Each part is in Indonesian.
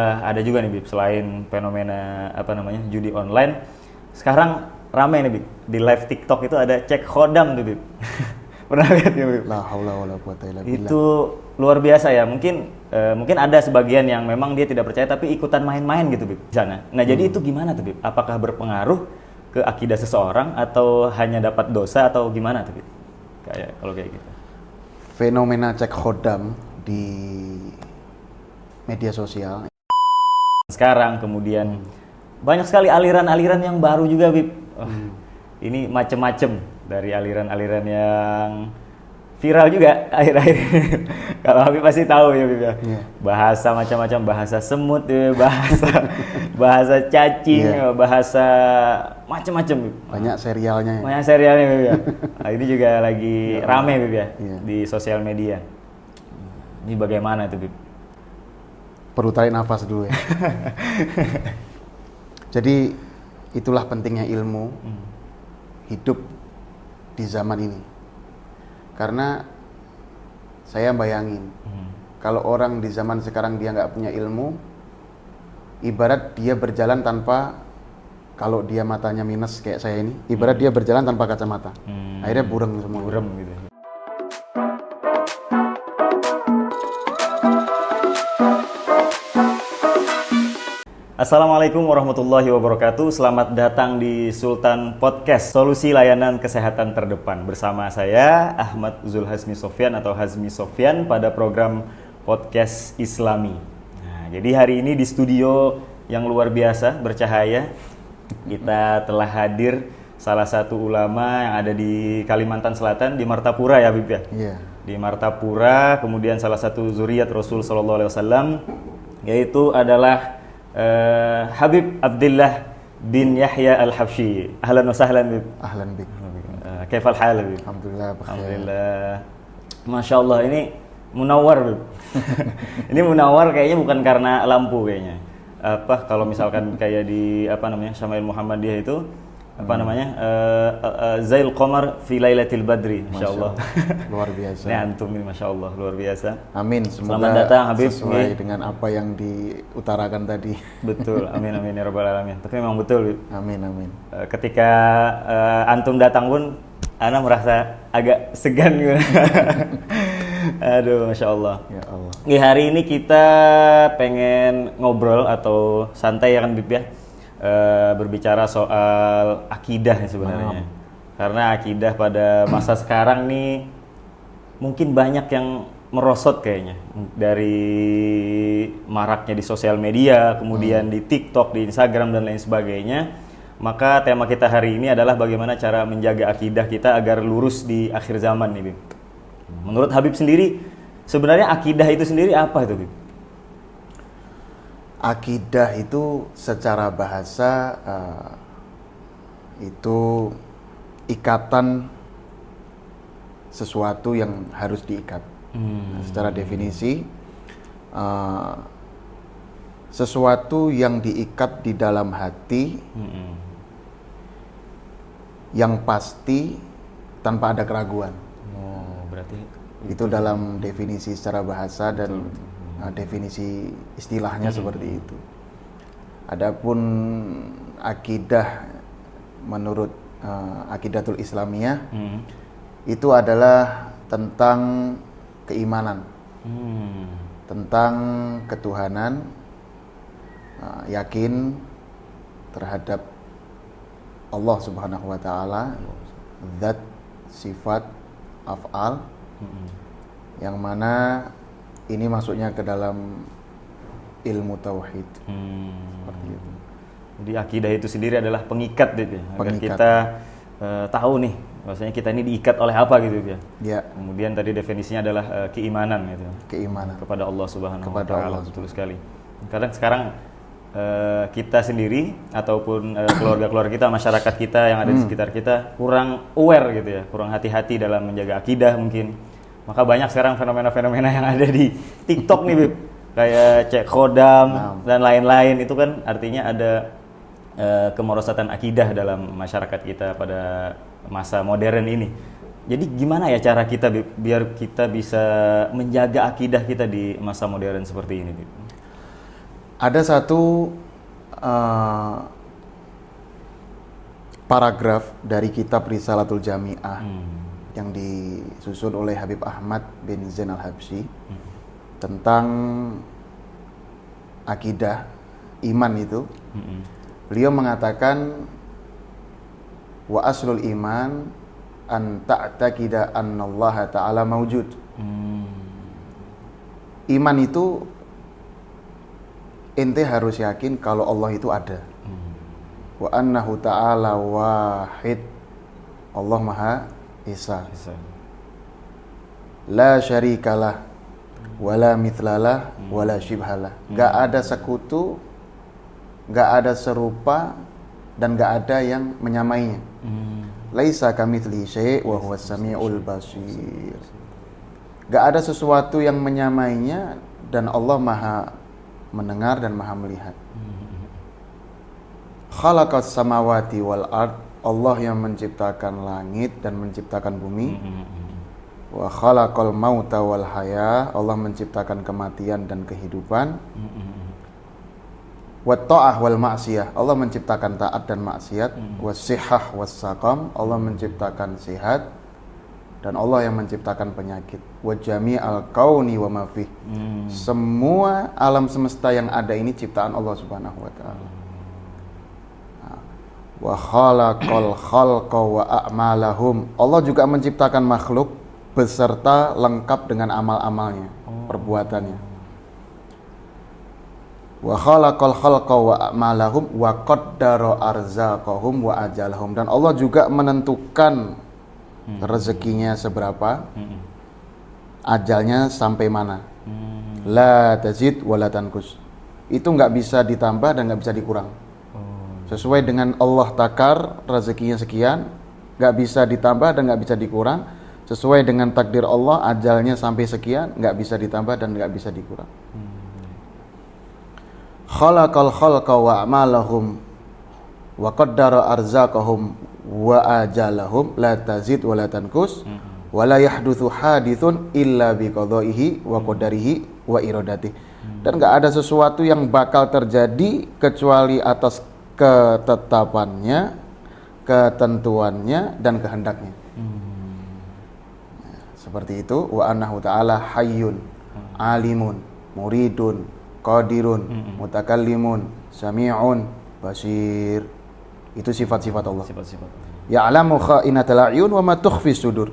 Ada juga nih Bib, selain fenomena judi online, sekarang rame nih Bib, di live TikTok itu ada cek khodam tuh Bib. Pernah lihat ya Bib? La haula wala quwata illa billah. Itu luar biasa ya. Mungkin ada sebagian yang memang dia tidak percaya tapi ikutan main-main gitu Bib di sana. Nah, jadi itu gimana tuh Bib? Apakah berpengaruh ke akidah seseorang atau hanya dapat dosa atau gimana tuh Bib? Kalau kayak gitu. Fenomena cek khodam di media sosial. Sekarang kemudian banyak sekali aliran-aliran yang baru juga Bib. Ini macem-macem dari aliran-aliran yang viral juga akhir-akhir ini. Kalau Habib pasti tahu ya Bib ya. Yeah. Bahasa macam-macam, bahasa semut, bahasa cacing, bahasa macam-macam Bib. Banyak serialnya. Banyak serialnya Bib ya. Nah, ini juga lagi rame Bib ya di sosial media. Ini bagaimana itu Bib? Perlu tarik nafas dulu ya. Jadi itulah pentingnya ilmu hidup di zaman ini. Karena saya bayangin kalau orang di zaman sekarang dia nggak punya ilmu, ibarat dia berjalan tanpa, kalau dia matanya minus kayak saya ini, ibarat dia berjalan tanpa kacamata. Akhirnya burem semua. Burem gitu. Assalamualaikum warahmatullahi wabarakatuh. Selamat datang di Sultan Podcast, solusi layanan kesehatan terdepan. Bersama saya Ahmad Zulhazmi Sofyan atau Hazmi Sofyan pada program Podcast Islami. Nah, jadi hari ini di studio yang luar biasa bercahaya, kita telah hadir salah satu ulama yang ada di Kalimantan Selatan, di Martapura ya Bib ya? Iya. Di Martapura, kemudian salah satu zuriat Rasul Sallallahu Alaihi Wasallam, yaitu adalah Habib Abdullah bin Yahya Al-Habsyi. Ahlan wa sahlan Bib. Ahlan bik. Kaifal hal Bib? Alhamdulillah. Alhamdulillah. Masya Allah, ini munawwar Bib. Ini munawwar kayaknya bukan karena lampu kayaknya. Kalau misalkan kayak di Syama'il Muhammadiyah itu Zail Qamar fi Lailatul Badri, Masya Allah. Luar biasa. Ini antum ini Masya Allah, luar biasa. Amin. Semoga Selamat datang Habib. sesuai dengan apa yang diutarakan tadi. Betul, amin amin ya rabbal alamin. Tapi memang betul Bib. Amin amin. Ketika antum datang pun ana merasa agak segan gitu. Aduh, Masya Allah. Ya Allah. Di hari ini kita pengen ngobrol atau santai ya kan Bib ya, berbicara soal akidah sebenarnya. Karena akidah pada masa sekarang nih mungkin banyak yang merosot kayaknya, dari maraknya di sosial media, kemudian di TikTok, di Instagram dan lain sebagainya. Maka tema kita hari ini adalah bagaimana cara menjaga akidah kita agar lurus di akhir zaman nih Bib. Menurut Habib sendiri, sebenarnya akidah itu sendiri apa itu Bib? Akidah itu secara bahasa itu ikatan sesuatu yang harus diikat. Nah, secara definisi sesuatu yang diikat di dalam hati yang pasti tanpa ada keraguan. Oh, berarti itu dalam definisi secara bahasa dan definisi istilahnya seperti itu. Adapun akidah menurut Aqidatul Islamiyah itu adalah tentang keimanan, tentang ketuhanan, yakin terhadap Allah Subhanahu wa taala, zat, sifat, af'al, yang mana ini masuknya ke dalam ilmu tauhid. Seperti itu. Jadi akidah itu sendiri adalah pengikat gitu ya. Agar Pengikat. kita tahu nih, maksudnya kita ini diikat oleh apa gitu ya. Ya, Kemudian tadi definisinya adalah keimanan gitu. keimanan. Kepada Allah Subhanahu wa Kepada taala, Allah betul sekali. Kadang sekarang kita sendiri ataupun keluarga-keluarga kita, masyarakat kita yang ada di sekitar kita kurang aware gitu ya, kurang hati-hati dalam menjaga akidah mungkin. Maka banyak sekarang fenomena-fenomena yang ada di TikTok nih Bib, kayak cek khodam dan lain-lain. Itu kan artinya ada kemerosatan akidah dalam masyarakat kita pada masa modern ini. Jadi gimana ya cara kita Bib, biar kita bisa menjaga akidah kita di masa modern seperti ini Bib? Ada satu paragraf dari kitab Risalatul Jami'ah yang disusun oleh Habib Ahmad bin Zain al-Habsyi tentang akidah iman itu. Beliau mengatakan wa aslul iman an ta'taqida annallaha ta'ala mawjud. Iman itu ente harus yakin kalau Allah itu ada. Wa annahu ta'ala wahid. Allah Maha Esa. La syarikalah wala mithlalah wala syibhalah. Gak ada sekutu, gak ada serupa, dan gak ada yang menyamainya. Laisa kamitslihi syai' wa huwas samiul basir. Gak ada sesuatu yang menyamainya, dan Allah Maha mendengar dan Maha melihat. Khalaqas samawati wal ard. Allah yang menciptakan langit dan menciptakan bumi. Wa khalaqal mauta wal haya. Allah menciptakan kematian dan kehidupan. Wa ta'ah wal ma'siyah. Allah menciptakan taat dan maksiat. Wa sihah was saqam. Allah menciptakan sehat, dan Allah yang menciptakan penyakit. Wa jami'al kauni wa ma fih. Semua alam semesta yang ada ini ciptaan Allah Subhanahu wa taala. Wa khalaqal khalqa wa a'malahum. Allah juga menciptakan makhluk beserta lengkap dengan amal-amalnya, perbuatannya. Wa khalaqal khalqa wa a'malahum wa qaddara arzaqahum wa ajalahum. Dan Allah juga menentukan rezekinya seberapa, ajalnya sampai mana. La tazid wa la tanqus. Itu nggak bisa ditambah dan nggak bisa dikurang. Sesuai dengan Allah takar rezekinya sekian, nggak bisa ditambah dan nggak bisa dikurang. Sesuai dengan takdir Allah, ajalnya sampai sekian, nggak bisa ditambah dan nggak bisa dikurang. Khalaqal khalqa wa a'malahum wa qaddara arzaqahum wa ajalahum la tazid wa la tanqus wa la yahdutsu hadithun illa bi qadaihi wa qadarihi wa iradatihi. Dan nggak ada sesuatu yang bakal terjadi kecuali atas ketetapannya, ketentuannya, dan kehendaknya. Seperti itu. Wa annahu ta'ala hayyun, alimun, muridun, qadirun, mutakallimun, sami'un, basir. Itu sifat-sifat Allah. Sifat-sifat. Ya'lamu kha'inatal a'yun wa ma tukhfis sudur.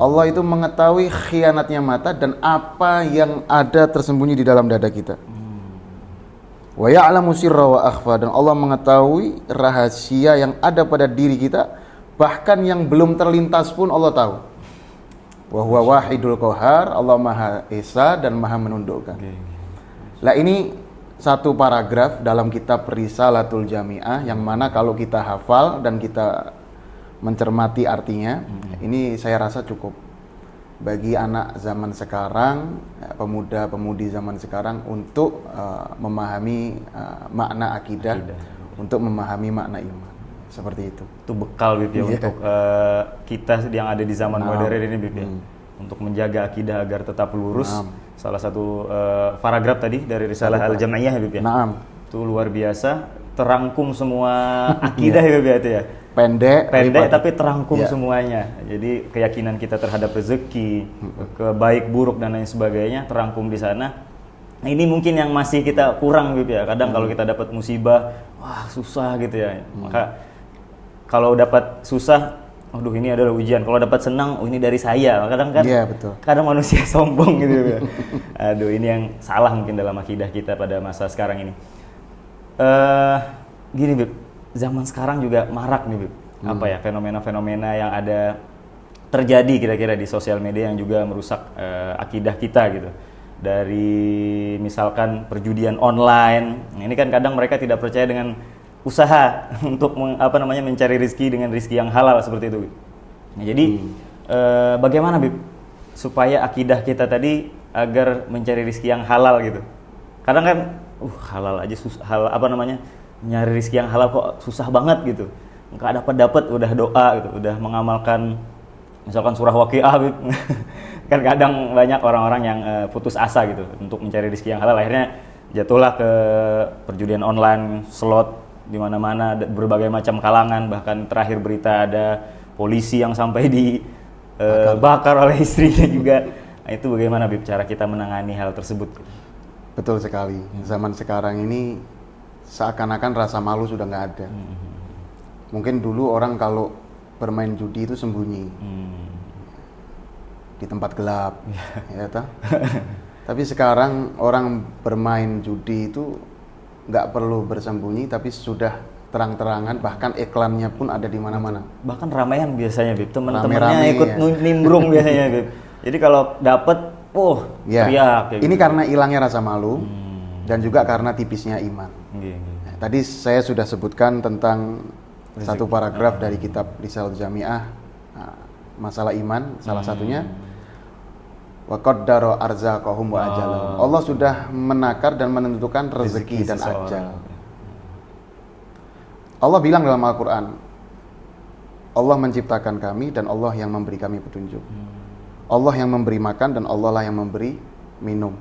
Allah itu mengetahui khianatnya mata dan apa yang ada tersembunyi di dalam dada kita. Wa ya'lamu sirra wa akhfa. Dan Allah mengetahui rahasia yang ada pada diri kita, bahkan yang belum terlintas pun Allah tahu. Wa huwa wahidul qahar. Allah Maha Esa dan Maha menundukkan. Lah ini satu paragraf dalam kitab Risalatul Jami'ah, yang mana kalau kita hafal dan kita mencermati artinya, ini saya rasa cukup bagi anak zaman sekarang, pemuda-pemudi zaman sekarang untuk memahami makna akidah, untuk memahami makna iman. Seperti itu. Itu bekal Bib ya, untuk kita yang ada di zaman modern ini Bib ya. Untuk menjaga akidah agar tetap lurus. Salah satu paragraf tadi dari Risalah Al-Jam'iyah Bib ya. Itu luar biasa, terangkum semua akidah ya Bib ya. Pendek tapi terangkum semuanya. Jadi keyakinan kita terhadap rezeki, kebaik buruk dan lain sebagainya terangkum di sana. Nah, ini mungkin yang masih kita kurang Bib ya. Kadang kalau kita dapat musibah, wah susah gitu ya. Maka kalau dapat susah, aduh ini adalah ujian. Kalau dapat senang, oh ini dari saya. Kadang kan, kadang manusia sombong gitu ya. Aduh ini yang salah mungkin dalam akidah kita pada masa sekarang ini. Gini Bib, zaman sekarang juga marak nih Bib. Apa ya, fenomena-fenomena yang ada terjadi kira-kira di sosial media yang juga merusak akidah kita gitu. Dari misalkan perjudian online. Ini kan kadang mereka tidak percaya dengan usaha untuk mencari rezeki dengan rezeki yang halal seperti itu. Nah, jadi bagaimana Bib supaya akidah kita tadi agar mencari rezeki yang halal gitu. Kadang kan halal aja nyari rezeki yang halal kok susah banget gitu. Enggak dapat udah doa gitu, udah mengamalkan misalkan surah Waqiah Bib. Kan kadang banyak orang-orang yang putus asa gitu untuk mencari rezeki yang halal, akhirnya jatuhlah ke perjudian online, slot di mana-mana, berbagai macam kalangan, bahkan terakhir berita ada polisi yang sampai dibakar oleh istrinya juga. Nah, itu bagaimana Bib cara kita menangani hal tersebut? Betul sekali. Zaman sekarang ini seakan-akan rasa malu sudah nggak ada. Mungkin dulu orang kalau bermain judi itu sembunyi di tempat gelap, ya toh? Tapi sekarang orang bermain judi itu nggak perlu bersembunyi, tapi sudah terang-terangan, bahkan iklannya pun ada di mana-mana. Bahkan ramean biasanya Bib, teman-temannya Rame-rame, ikut ya. nimbrung biasanya Bib. Jadi kalau dapet, Ya. teriak. Kayak Ini gitu. karena hilangnya rasa malu dan juga karena tipisnya iman. Iya. Nah, tadi saya sudah sebutkan tentang satu paragraf dari kitab Risalatul Jamiah, masalah iman, salah satunya wa qaddara arzaqahum wa ajalahum. Allah sudah menakar dan menentukan rezeki dan seseorang. ajal. Allah bilang dalam Al-Quran, Allah menciptakan kami dan Allah yang memberi kami petunjuk. Allah yang memberi makan dan Allah lah yang memberi minum.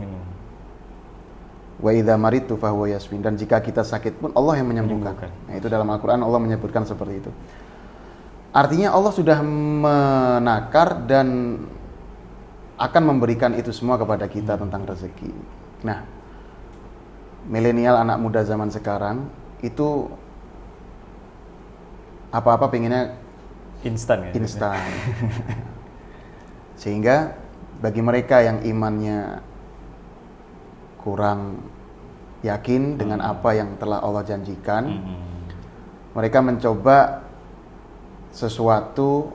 Wa idza maridtu fahuwa yashfin, dan jika kita sakit pun Allah yang menyembuhkan. Nah, itu dalam Al-Qur'an Allah menyebutkan seperti itu. Artinya Allah sudah menakar dan akan memberikan itu semua kepada kita tentang rezeki. Nah, milenial anak muda zaman sekarang itu apa-apa pengennya Instan ya. instan. Sehingga bagi mereka yang imannya kurang yakin dengan apa yang telah Allah janjikan, mereka mencoba sesuatu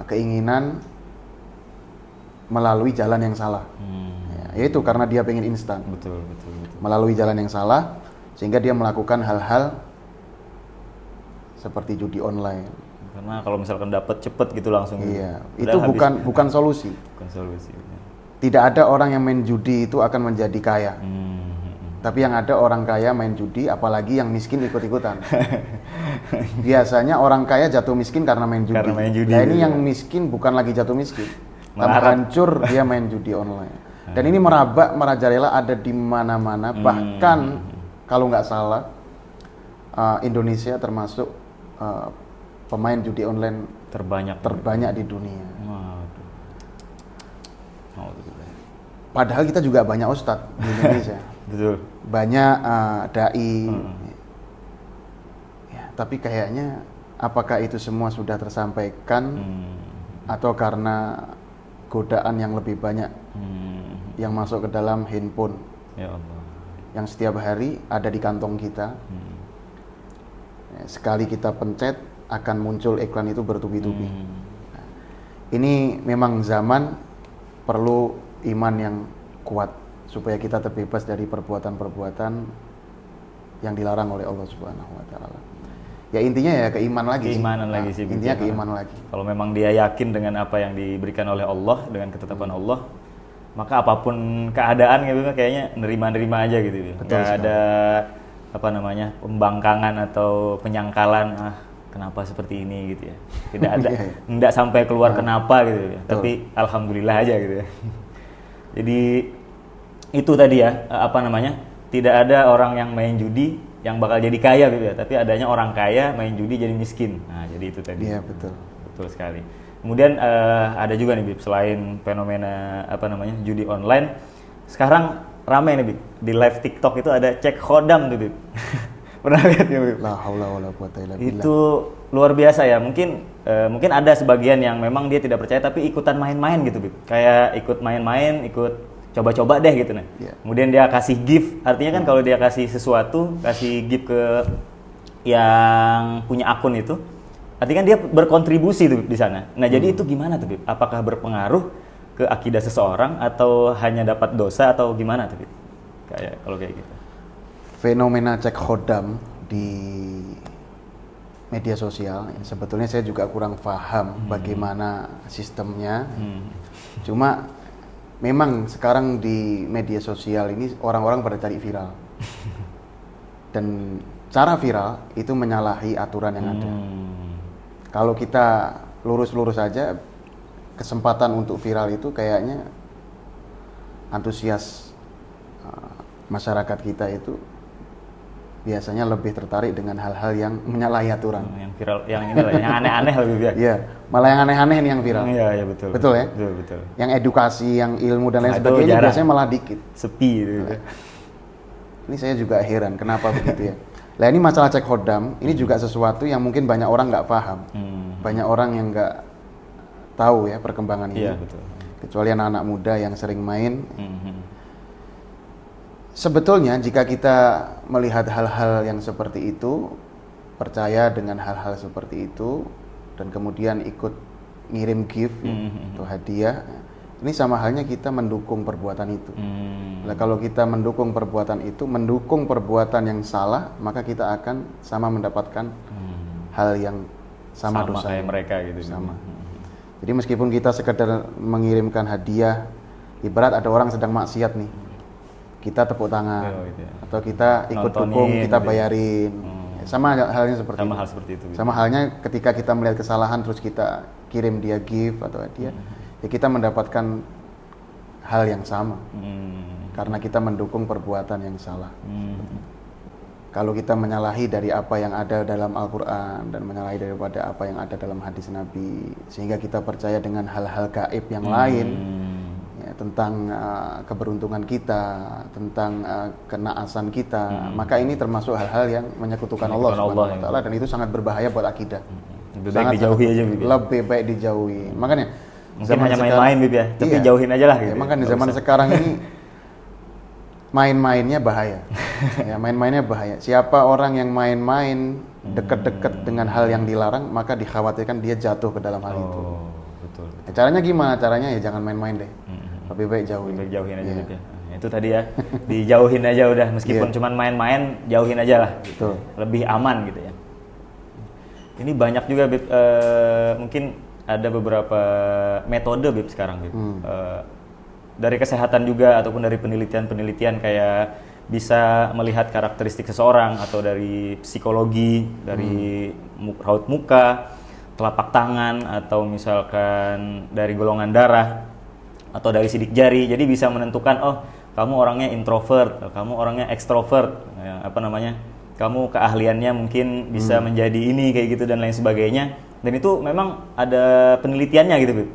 keinginan melalui jalan yang salah. Ya, yaitu karena dia pengen instan. Betul. Melalui jalan yang salah, sehingga dia melakukan hal-hal seperti judi online. Karena kalau misalkan dapat cepet gitu langsung. Iya, Udah itu habis. bukan solusi. Bukan solusi. Tidak ada orang yang main judi itu akan menjadi kaya. Tapi yang ada orang kaya main judi, apalagi yang miskin ikut-ikutan. Biasanya orang kaya jatuh miskin karena main judi. Nah, ini yang miskin bukan lagi jatuh miskin, tambah hancur dia main judi online. Dan ini merabak, merajalela, ada di mana-mana. Bahkan kalau nggak salah, Indonesia termasuk pemain judi online terbanyak di dunia. Padahal kita juga banyak ustadz di Indonesia. Betul. Banyak dai. Ya, tapi kayaknya apakah itu semua sudah tersampaikan atau karena godaan yang lebih banyak yang masuk ke dalam handphone, Ya Allah, yang setiap hari ada di kantong kita. Ya, sekali kita pencet akan muncul iklan itu bertubi-tubi. Nah, ini memang zaman perlu iman yang kuat supaya kita terbebas dari perbuatan-perbuatan yang dilarang oleh Allah Subhanahu wa taala. Ya intinya ya keimanan lagi. Keimanan lagi sih. Intinya keimanan lagi. Kalau memang dia yakin dengan apa yang diberikan oleh Allah, dengan ketetapan Allah, maka apapun keadaan gitu kayaknya nerima-nerima aja gitu. Nggak ada pembangkangan atau penyangkalan, kenapa seperti ini gitu ya. Tidak ada, nggak sampai keluar kenapa gitu ya. Tapi alhamdulillah aja gitu ya. Jadi itu tadi ya, tidak ada orang yang main judi yang bakal jadi kaya gitu ya, tapi adanya orang kaya main judi jadi miskin. Nah, jadi itu tadi. Iya, betul. Betul sekali. Kemudian ada juga nih Bib, selain fenomena judi online, sekarang ramai nih Bib, di live TikTok itu ada cek khodam tuh Bib. Pernah lihat ya Bib? La haula wala quwata illa billah. Itu luar biasa ya. Mungkin ada sebagian yang memang dia tidak percaya tapi ikutan main-main gitu Bib. Kayak ikut main-main, ikut coba-coba deh gitu nih. Yeah. Kemudian dia kasih gift. Artinya kan kalau dia kasih sesuatu, kasih gift ke yang punya akun itu, artinya kan dia berkontribusi tuh di sana. Nah, jadi itu gimana tuh Bib? Apakah berpengaruh ke akidah seseorang atau hanya dapat dosa atau gimana tuh Bib? Kalau kayak gitu. Fenomena cek khodam di media sosial, sebetulnya saya juga kurang paham bagaimana sistemnya. Cuma memang sekarang di media sosial ini orang-orang pada cari viral. Dan cara viral itu menyalahi aturan yang ada. Kalau kita lurus-lurus aja, kesempatan untuk viral itu kayaknya antusias masyarakat kita itu biasanya lebih tertarik dengan hal-hal yang menyalahi aturan. Yang viral, yang inilah, yang aneh-aneh lebih ya. Iya, malah yang aneh-aneh ini yang viral. Iya, iya betul. Betul ya? Betul, betul. Yang edukasi, yang ilmu dan lain Nah, itu sebagainya jarang. biasanya malah dikit. Sepi gitu. Ini saya juga heran kenapa begitu ya. Lah ini masalah cek hodam, ini juga sesuatu yang mungkin banyak orang nggak paham. Banyak orang yang nggak tahu ya perkembangan ini. Iya, betul. Kecuali anak-anak muda yang sering main. Sebetulnya jika kita melihat hal-hal yang seperti itu, percaya dengan hal-hal seperti itu, dan kemudian ikut ngirim gift ya, atau hadiah, ini sama halnya kita mendukung perbuatan itu. Nah, kalau kita mendukung perbuatan itu, mendukung perbuatan yang salah, maka kita akan sama mendapatkan hal yang sama dosa kayak mereka gitu. sama. Jadi meskipun kita sekedar mengirimkan hadiah, ibarat ada orang sedang maksiat nih, kita tepuk tangan, gitu ya. atau kita ikut Nontonin dukung, kita gitu ya. bayarin. Sama halnya seperti Sama itu. hal seperti itu. Sama halnya ketika kita melihat kesalahan terus kita kirim dia gift atau hadiah, ya kita mendapatkan hal yang sama. Karena kita mendukung perbuatan yang salah. Kalau kita menyalahi dari apa yang ada dalam Al-Quran dan menyalahi daripada apa yang ada dalam hadis Nabi, sehingga kita percaya dengan hal-hal gaib yang lain, ya, tentang keberuntungan kita, tentang kenaasan kita, maka ini termasuk hal-hal yang menyekutukan Allah Subhanahu wa Ta'ala, dan itu sangat berbahaya buat akidah. Lebih baik dijauhi aja, Bib. Lebih baik dijauhi. Makanya Mungkin hanya main-main, Bib ya, tapi jauhin aja lah gitu. Ya, makanya zaman sekarang ini main-mainnya bahaya. Ya, main-mainnya bahaya. Siapa orang yang main-main deket-deket dengan hal yang dilarang, maka dikhawatirkan dia jatuh ke dalam hal itu. Betul. Ya, caranya gimana? Caranya ya jangan main-main deh. Lebih baik jauhin. Lebih baik jauhin aja, Bib ya. Nah, itu tadi ya, dijauhin aja udah, meskipun cuman main-main, jauhin aja lah. Betul. Lebih aman gitu ya. Ini banyak juga, Bib, mungkin ada beberapa metode, Bib, sekarang, Bib. Dari kesehatan juga ataupun dari penelitian-penelitian kayak bisa melihat karakteristik seseorang, atau dari psikologi, dari raut muka, telapak tangan, atau misalkan dari golongan darah atau dari sidik jari. Jadi bisa menentukan, oh kamu orangnya introvert, kamu orangnya ekstrovert, ya, apa namanya, kamu keahliannya mungkin bisa menjadi ini kayak gitu dan lain sebagainya. Dan itu memang ada penelitiannya gitu, Bib.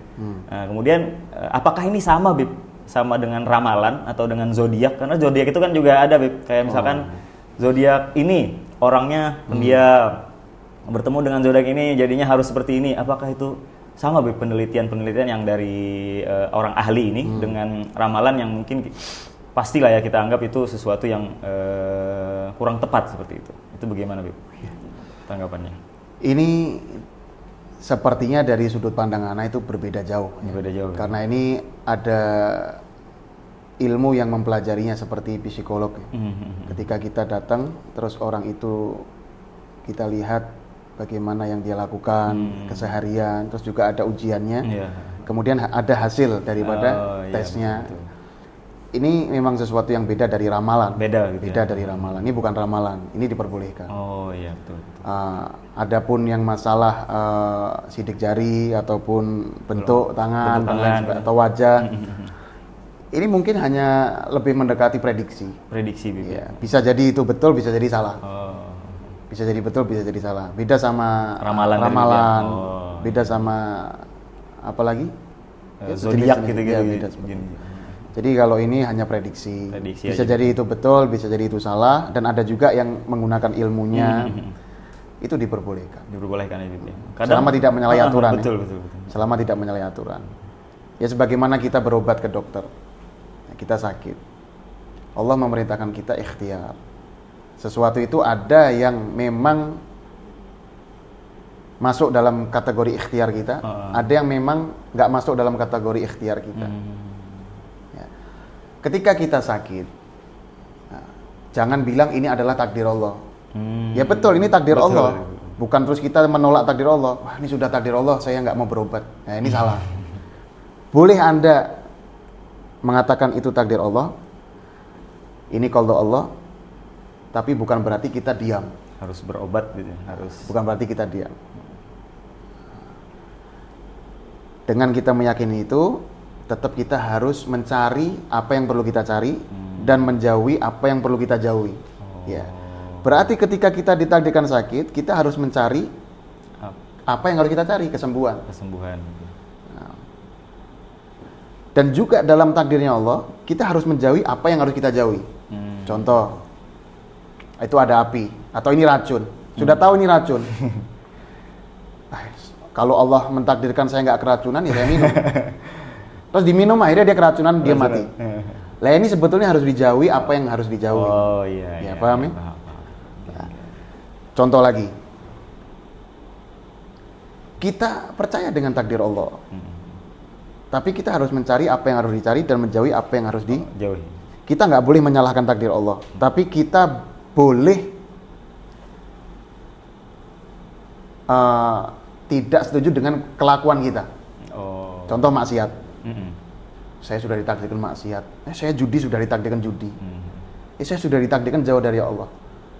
Nah, kemudian apakah ini sama, Bib, sama dengan ramalan atau dengan zodiak? Karena zodiak itu kan juga ada, Bib. Kayak misalkan zodiak ini orangnya pendiam, bertemu dengan zodiak ini jadinya harus seperti ini. Apakah itu sama, Bib, penelitian-penelitian yang dari orang ahli ini dengan ramalan yang mungkin pastilah ya kita anggap itu sesuatu yang kurang tepat seperti itu. Itu bagaimana, Bib, tanggapannya? Ini sepertinya dari sudut pandang anak itu berbeda jauh. Berbeda jauh. Karena ini ada ilmu yang mempelajarinya seperti psikolog. Ketika kita datang, terus orang itu kita lihat bagaimana yang dia lakukan keseharian, terus juga ada ujiannya. Kemudian ada hasil daripada tesnya. Betul. Ini memang sesuatu yang beda dari ramalan. Beda gitu. Beda dari ramalan. Ini bukan ramalan. Ini diperbolehkan. Oh iya, betul. Adapun yang masalah sidik jari ataupun bentuk tangan, dan lain sebagainya, atau wajah, ini mungkin hanya lebih mendekati prediksi. Prediksi, Bib. Ya, bisa jadi itu betul, bisa jadi salah. Oh. Bisa jadi betul, bisa jadi salah. Beda sama Ramalan. Beda sama apa lagi? Zodiak gitu-gitu. Ya, beda seperti itu. Jadi kalau ini hanya prediksi. Bisa aja. jadi itu betul, bisa jadi itu salah, dan ada juga yang menggunakan ilmunya. Itu diperbolehkan. Diperbolehkan ya, Bib. Selama tidak menyalahi aturan. Betul. Selama tidak menyalahi aturan. Ya sebagaimana kita berobat ke dokter. Kita sakit. Allah memerintahkan kita ikhtiar. Sesuatu itu ada yang memang masuk dalam kategori ikhtiar kita, ada yang memang nggak masuk dalam kategori ikhtiar kita. Ya. Ketika kita sakit, jangan bilang ini adalah takdir Allah. Ya betul, ini takdir Allah. Bukan terus kita menolak takdir Allah. Wah, ini sudah takdir Allah, saya nggak mau berobat. Nah, ini salah. Boleh Anda mengatakan itu takdir Allah, ini qada Allah, tapi bukan berarti kita diam. Harus berobat gitu, harus. Bukan berarti kita diam. Dengan kita meyakini itu, tetap kita harus mencari apa yang perlu kita cari, dan menjauhi apa yang perlu kita jauhi. Ya. Berarti ketika kita ditakdirkan sakit, kita harus mencari apa yang harus kita cari, kesembuhan. Dan juga dalam takdirnya Allah, kita harus menjauhi apa yang harus kita jauhi. Contoh, itu ada api, atau ini racun. Sudah tahu ini racun. Kalau Allah mentakdirkan saya nggak keracunan, ya saya minum. Terus diminum, akhirnya dia keracunan, dia mati. Lah ini sebetulnya harus dijauhi apa yang harus dijauhi. Oh iya. Paham ya? Contoh lagi, kita percaya dengan takdir Allah, tapi kita harus mencari apa yang harus dicari dan menjauhi apa yang harus dijauhi. Kita nggak boleh menyalahkan takdir Allah, tapi kita boleh tidak setuju dengan kelakuan kita. Contoh maksiat. Saya sudah ditakdirkan maksiat. Saya judi, sudah ditakdirkan judi. Saya sudah ditakdirkan jauh dari Allah.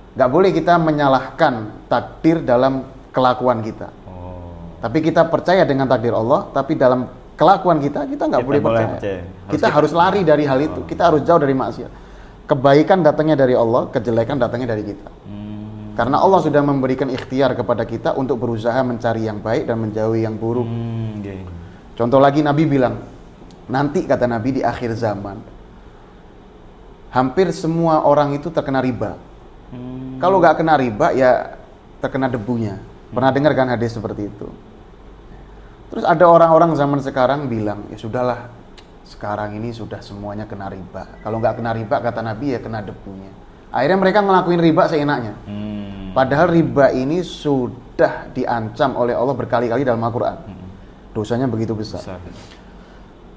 Nggak boleh kita menyalahkan takdir dalam kelakuan kita. Tapi kita percaya dengan takdir Allah, tapi dalam kelakuan kita nggak boleh percaya. Kita harus lari dari hal itu. Kita harus jauh dari maksiat. Kebaikan datangnya dari Allah, kejelekan datangnya dari kita. Karena Allah sudah memberikan ikhtiar kepada kita untuk berusaha mencari yang baik dan menjauhi yang buruk. Contoh lagi, Nabi bilang, nanti kata Nabi di akhir zaman, hampir semua orang itu terkena riba. Kalau nggak kena riba, ya terkena debunya. Pernah dengar kan hadis seperti itu? Terus ada orang-orang zaman sekarang bilang, ya sudahlah, sekarang ini sudah semuanya kena riba. Kalau nggak kena riba, kata Nabi, ya kena debunya. Akhirnya mereka ngelakuin riba seenaknya. Padahal riba ini sudah diancam oleh Allah berkali-kali dalam Al-Quran. Dosanya begitu besar.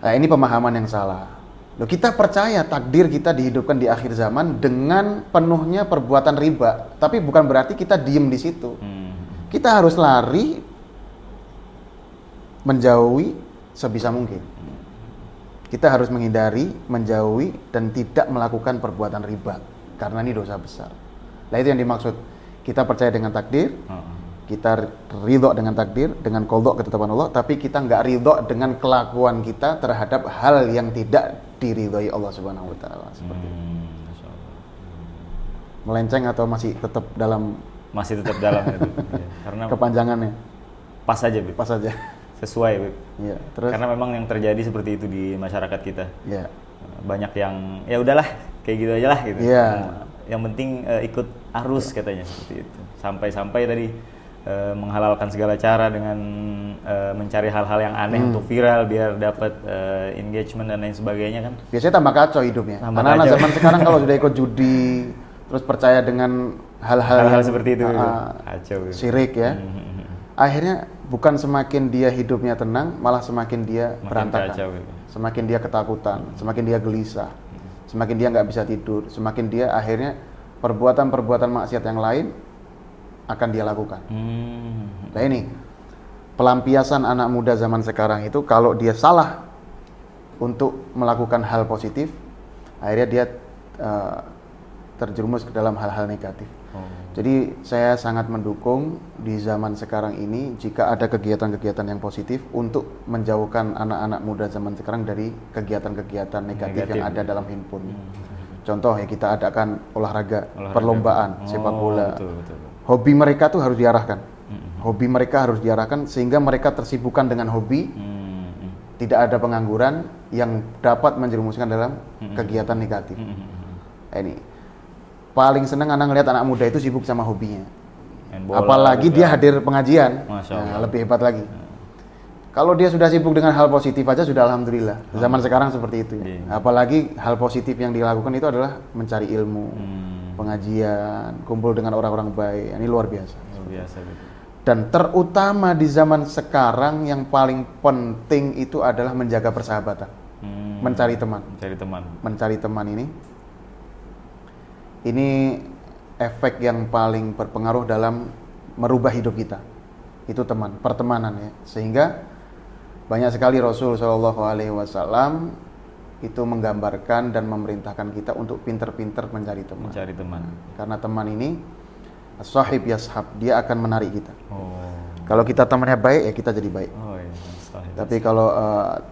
Nah, ini pemahaman yang salah. Loh, kita percaya takdir kita dihidupkan di akhir zaman dengan penuhnya perbuatan riba, tapi bukan berarti kita diem di situ. Kita harus lari, menjauhi sebisa mungkin. Kita harus menghindari, menjauhi, dan tidak melakukan perbuatan riba, karena ini dosa besar. Nah, itu yang dimaksud. Kita percaya dengan takdir, kita ridho dengan takdir, dengan qadha ketetapan Allah, tapi kita nggak ridho dengan kelakuan kita terhadap hal yang tidak diridhoi Allah Subhanahu wa taala, seperti itu. Melenceng atau masih tetap dalam itu ya. Karena kepanjangannya pas aja, Bib. Pas aja. Sesuai, Bib. Iya, terus karena memang yang terjadi seperti itu di masyarakat kita. Iya. Banyak yang ya udahlah, kayak gitu aja lah gitu. Iya. Yang penting ikut arus katanya seperti itu. Sampai-sampai tadi menghalalkan segala cara dengan mencari hal-hal yang aneh untuk viral biar dapat engagement dan lain sebagainya kan. Biasanya tambah kacau hidupnya. Anak-anak zaman sekarang kalau sudah ikut judi, terus percaya dengan hal-hal seperti itu, kacau. Syirik ya. Akhirnya bukan semakin dia hidupnya tenang, malah semakin dia berantakan. Kacau, semakin dia ketakutan, semakin dia gelisah, semakin dia nggak bisa tidur, semakin dia akhirnya perbuatan-perbuatan maksiat yang lain akan dia lakukan. Nah ini pelampiasan anak muda zaman sekarang itu, kalau dia salah untuk melakukan hal positif, akhirnya dia terjerumus ke dalam hal-hal negatif. Jadi saya sangat mendukung di zaman sekarang ini jika ada kegiatan-kegiatan yang positif untuk menjauhkan anak-anak muda zaman sekarang dari kegiatan-kegiatan negatif yang ada dalam handphone. Contoh ya, kita adakan olahraga. Perlombaan sepak bola. Betul. Hobi mereka tuh harus diarahkan. Hobi mereka harus diarahkan sehingga mereka tersibukkan dengan hobi. Tidak ada pengangguran yang dapat menjerumuskan dalam kegiatan negatif. Ini paling senang anak ngelihat anak muda itu sibuk sama hobinya. Apalagi dia hadir pengajian, lebih hebat lagi. Kalau dia sudah sibuk dengan hal positif aja sudah alhamdulillah. Zaman sekarang seperti itu ya. Apalagi hal positif yang dilakukan itu adalah mencari ilmu, pengajian, kumpul dengan orang-orang baik. Ini luar biasa. Gitu. Dan terutama di zaman sekarang yang paling penting itu adalah menjaga persahabatan, mencari teman. Mencari teman ini efek yang paling berpengaruh dalam merubah hidup kita. Itu teman, pertemanan ya. Sehingga banyak sekali Rasul SAW itu menggambarkan dan memerintahkan kita untuk pinter-pinter mencari teman. Karena teman ini as-sahib yashab, dia akan menarik kita. Kalau kita temannya baik, ya kita jadi baik. Tapi kalau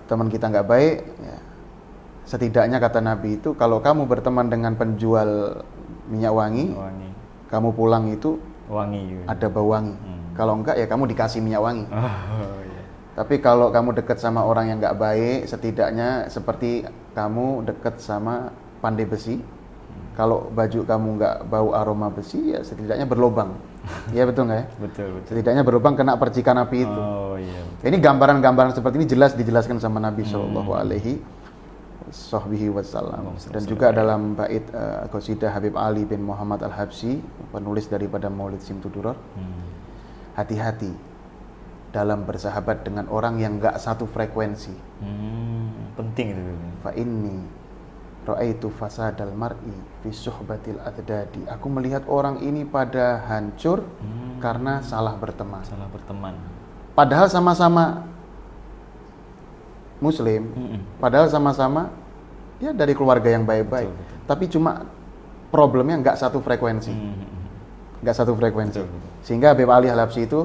teman kita nggak baik, ya Setidaknya kata Nabi itu, kalau kamu berteman dengan penjual minyak wangi, kamu pulang itu wangi juga. ada bau wangi. Kalau enggak ya kamu dikasih minyak wangi. Iya. Tapi kalau kamu dekat sama orang yang enggak baik, setidaknya seperti kamu dekat sama pandai besi. Kalau baju kamu enggak bau aroma besi, ya setidaknya berlobang. Iya betul nggak ya? Betul. Setidaknya berlubang kena percikan api itu. Oh iya. Ini gambaran-gambaran seperti ini jelas dijelaskan sama Nabi Shallallahu Alaihi Wasallam. Dan juga dalam bait qasidah Habib Ali bin Muhammad Al-Habsyi, penulis daripada Maulid Simtudurar, hati-hati dalam bersahabat dengan orang yang nggak satu frekuensi. Penting itu. Fa inni ra'aitu fasadal mar'i fi suhbatil adadi. Aku melihat orang ini pada hancur karena salah berteman. Padahal sama-sama muslim, padahal sama-sama ya dari keluarga yang baik-baik. Betul. Tapi cuma problemnya nggak satu frekuensi. Nggak satu frekuensi. Sehingga Habib Ali Al-Habsyi itu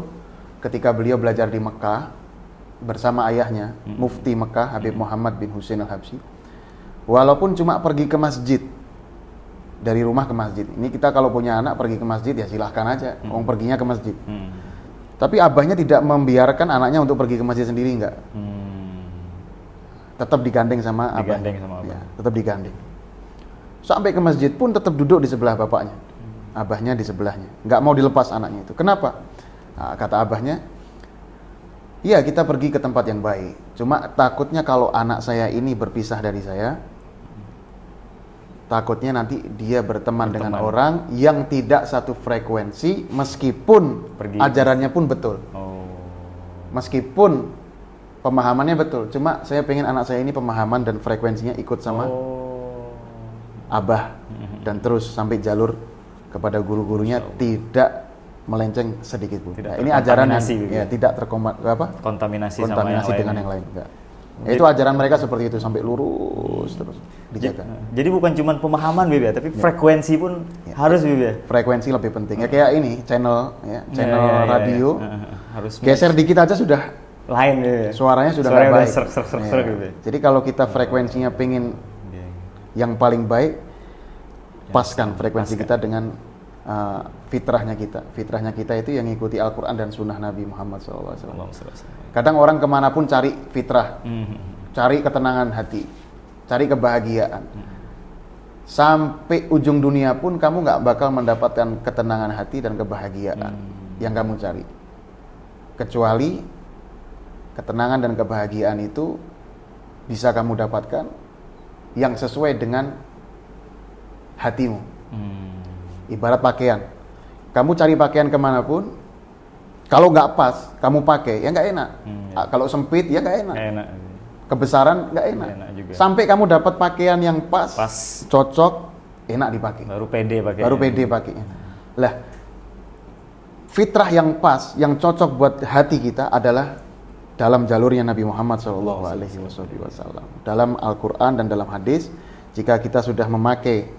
ketika beliau belajar di Mekah bersama ayahnya, Mufti Mekah Habib Muhammad bin Husain Al-Habsyi, walaupun cuma pergi ke masjid, dari rumah ke masjid. Ini kita kalau punya anak pergi ke masjid ya silahkan aja, perginya ke masjid. Tapi abahnya tidak membiarkan anaknya untuk pergi ke masjid sendiri, enggak. Tetap digandeng sama abahnya. Ya, tetap digandeng. Sampai ke masjid pun tetap duduk di sebelah bapaknya. Abahnya di sebelahnya. Enggak mau dilepas anaknya itu. Kenapa? Nah, kata abahnya, iya kita pergi ke tempat yang baik. Cuma takutnya kalau anak saya ini berpisah dari saya, takutnya nanti dia berteman dengan orang yang tidak satu frekuensi, meskipun ajarannya pun betul. Meskipun pemahamannya betul. Cuma saya pengen anak saya ini pemahaman dan frekuensinya ikut sama abah. Dan terus sampai jalur kepada guru-gurunya tidak melenceng sedikit pun. Nah, ini ajaran yang ya, tidak kontaminasi sama dengan yang lain. Enggak. Itu ajaran mereka seperti itu sampai lurus terus dijaga. Jadi bukan cuma pemahaman Bib ya, tapi frekuensi pun harus Bib ya. Frekuensi lebih penting. Ya kayak ini channel radio. Harus geser dikit aja sudah lain Bib ya. Suaranya sudah enggak baik. Serak gitu. Jadi kalau kita frekuensinya pengen yang paling baik, paskan frekuensi kita dengan fitrahnya kita itu yang ngikuti Al-Quran dan Sunnah Nabi Muhammad SAW. Kadang orang kemanapun cari fitrah, cari ketenangan hati, cari kebahagiaan. Sampai ujung dunia pun kamu nggak bakal mendapatkan ketenangan hati dan kebahagiaan yang kamu cari. Kecuali ketenangan dan kebahagiaan itu bisa kamu dapatkan yang sesuai dengan hatimu. Ibarat pakaian, kamu cari pakaian kemanapun, kalau nggak pas, kamu pakai, ya nggak enak. Kalau sempit, ya nggak enak. Kebesaran, nggak enak. Sampai kamu dapat pakaian yang pas, cocok, enak dipakai. Baru pede pakainya. Lah, fitrah yang pas, yang cocok buat hati kita adalah dalam jalurnya Nabi Muhammad SAW. Dalam Al-Quran dan dalam hadis, jika kita sudah memakai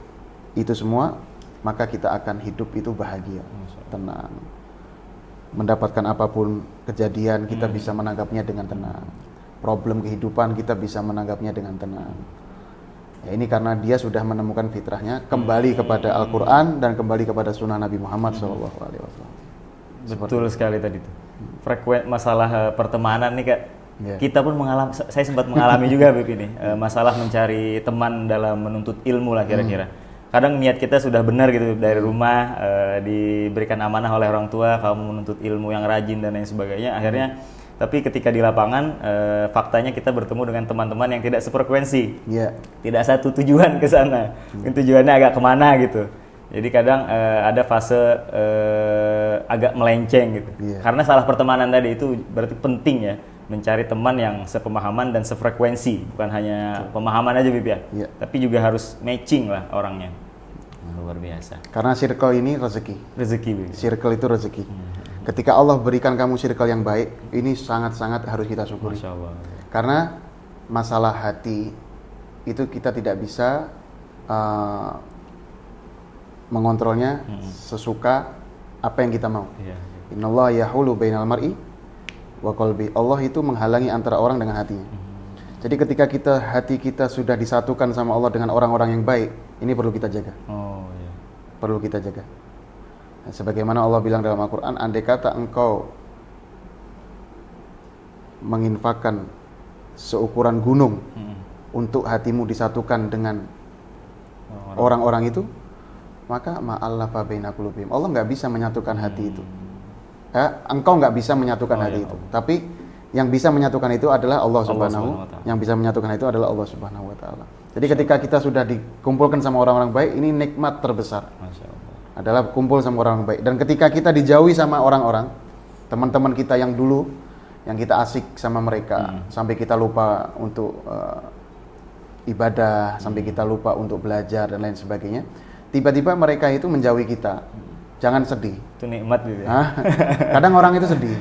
itu semua, maka kita akan hidup itu bahagia, tenang. Mendapatkan apapun kejadian, kita bisa menanggapnya dengan tenang. Problem kehidupan, kita bisa menanggapnya dengan tenang. Ya, ini karena dia sudah menemukan fitrahnya, kembali kepada Al-Quran dan kembali kepada Sunnah Nabi Muhammad SAW. Betul sekali tadi tuh. Masalah pertemanan nih Kak. Kita pun saya sempat mengalami juga Bib ini. Masalah mencari teman dalam menuntut ilmu lah kira-kira. Kadang niat kita sudah benar gitu dari rumah, diberikan amanah oleh orang tua, kamu menuntut ilmu yang rajin dan lain sebagainya. Akhirnya, tapi ketika di lapangan, faktanya kita bertemu dengan teman-teman yang tidak sefrekuensi, tidak satu tujuan ke sana, tujuannya agak kemana gitu. Jadi kadang ada fase agak melenceng gitu. Karena salah pertemanan tadi itu berarti penting ya, mencari teman yang sepemahaman dan sefrekuensi, bukan hanya pemahaman aja Bib ya, tapi juga harus matching lah orangnya. Luar biasa. Karena circle ini rezeki Bib. Circle itu rezeki. Ketika Allah berikan kamu circle yang baik, ini sangat-sangat harus kita syukuri. Masya Allah. Karena masalah hati itu kita tidak bisa mengontrolnya sesuka apa yang kita mau. Innallaha yahulu bainal mar'i wa qalbi. Allah itu menghalangi antara orang dengan hatinya. Jadi ketika hati kita sudah disatukan sama Allah dengan orang-orang yang baik, ini perlu kita jaga. Oh iya. Perlu kita jaga. Nah, sebagaimana Allah bilang dalam Al-Quran, andai kata engkau menginfakkan seukuran gunung untuk hatimu disatukan dengan orang-orang itu, maka ma'allafa baina qulubihim. Allah nggak bisa menyatukan hati itu. Engkau nggak bisa menyatukan hati itu. Tapi yang bisa menyatukan itu adalah Allah Subhanahu wa Ta'ala. Yang bisa menyatukan itu adalah Allah Subhanahu wa Ta'ala. Jadi ketika kita sudah dikumpulkan sama orang-orang baik, ini nikmat terbesar. Masya Allah. Adalah kumpul sama orang baik. Dan ketika kita dijauhi sama orang-orang, teman-teman kita yang dulu, yang kita asik sama mereka, sampai kita lupa untuk ibadah, sampai kita lupa untuk belajar dan lain sebagainya, tiba-tiba mereka itu menjauhi kita. Jangan sedih. Itu nikmat gitu ya. Kadang orang itu sedih.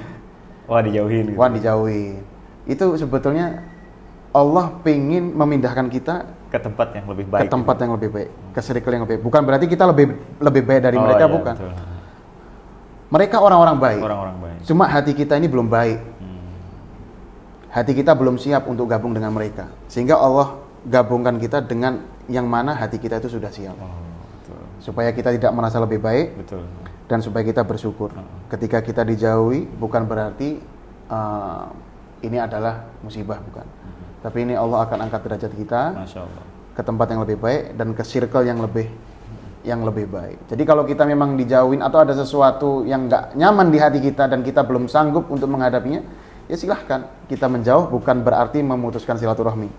Wah dijauhin gitu. Wah dijauhi. Itu sebetulnya Allah pengen memindahkan kita Ke tempat yang lebih baik. ke tempat yang lebih baik, ke circle yang lebih baik. Bukan berarti kita lebih baik dari mereka, iya, bukan. Betul. Mereka orang-orang baik. Orang-orang baik. Cuma hati kita ini belum baik. Hati kita belum siap untuk gabung dengan mereka. Sehingga Allah gabungkan kita dengan yang mana hati kita itu sudah siap. Oh, betul. Supaya kita tidak merasa lebih baik. Betul. Dan supaya kita bersyukur. Ketika kita dijauhi, bukan berarti ini adalah musibah, bukan. Tapi ini Allah akan angkat derajat kita. Masya Allah. Ke tempat yang lebih baik dan ke circle yang lebih baik. Jadi kalau kita memang dijauhin atau ada sesuatu yang nggak nyaman di hati kita dan kita belum sanggup untuk menghadapinya, ya silahkan kita menjauh, bukan berarti memutuskan silaturahmi.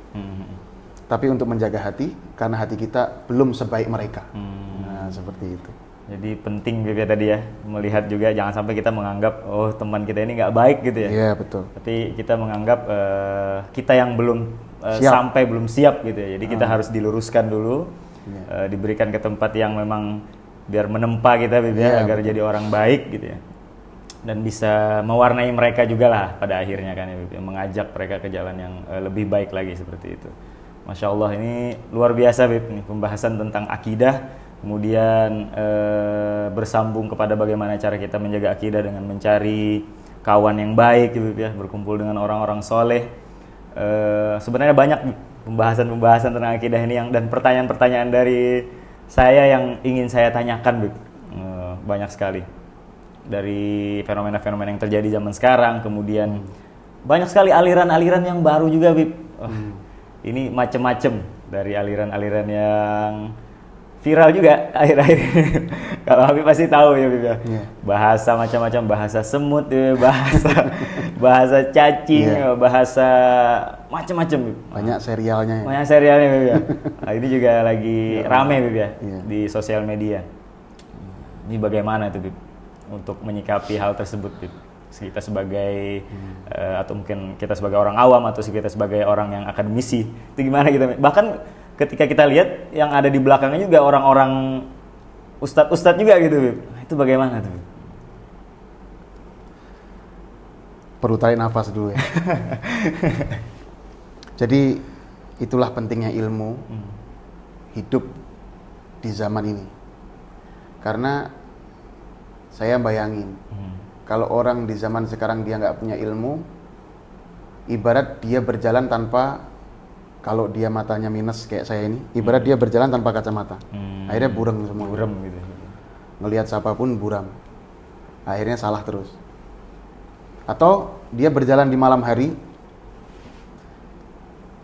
Tapi untuk menjaga hati, karena hati kita belum sebaik mereka. Nah, seperti itu. Jadi penting Bib ya tadi ya, melihat juga jangan sampai kita menganggap oh teman kita ini nggak baik gitu ya. Iya betul. Tapi kita menganggap kita yang belum sampai belum siap gitu ya. Jadi kita harus diluruskan dulu, diberikan ke tempat yang memang biar menempa kita Bib ya, agar jadi orang baik gitu ya. Dan bisa mewarnai mereka juga lah pada akhirnya kan ya Bib, mengajak mereka ke jalan yang lebih baik lagi seperti itu. Masya Allah, ini luar biasa Bib, nih pembahasan tentang akidah. Kemudian bersambung kepada bagaimana cara kita menjaga akidah dengan mencari kawan yang baik gitu ya, berkumpul dengan orang-orang soleh. Sebenarnya banyak pembahasan-pembahasan tentang akidah ini dan pertanyaan-pertanyaan dari saya yang ingin saya tanyakan, Bib. Banyak sekali dari fenomena-fenomena yang terjadi zaman sekarang. Kemudian banyak sekali aliran-aliran yang baru juga, Bib. Ini macam-macam dari aliran-aliran yang viral juga akhir-akhir ini. Kalau Habib pasti tahu ya Bib ya. Bahasa macam-macam, bahasa semut, bahasa cacing, bahasa macam-macam Bib. Banyak serialnya ya. Banyak serialnya Bib ya. Nah, ini juga lagi rame Bib ya di sosial media. Ini bagaimana itu Bib untuk menyikapi hal tersebut Bib? Kita sebagai atau mungkin kita sebagai orang awam atau kita sebagai orang yang akademisi, itu gimana kita? Bahkan ketika kita lihat yang ada di belakangnya juga orang-orang ustadz-ustadz juga gitu, Bib. Itu bagaimana tuh? Perlu tarik nafas dulu ya. Jadi itulah pentingnya ilmu hidup di zaman ini. Karena saya bayangin kalau orang di zaman sekarang dia nggak punya ilmu, ibarat dia berjalan tanpa, kalau dia matanya minus kayak saya ini, ibarat dia berjalan tanpa kacamata. Akhirnya buram semua. Buram gitu. Ngelihat siapapun buram. Akhirnya salah terus. Atau dia berjalan di malam hari,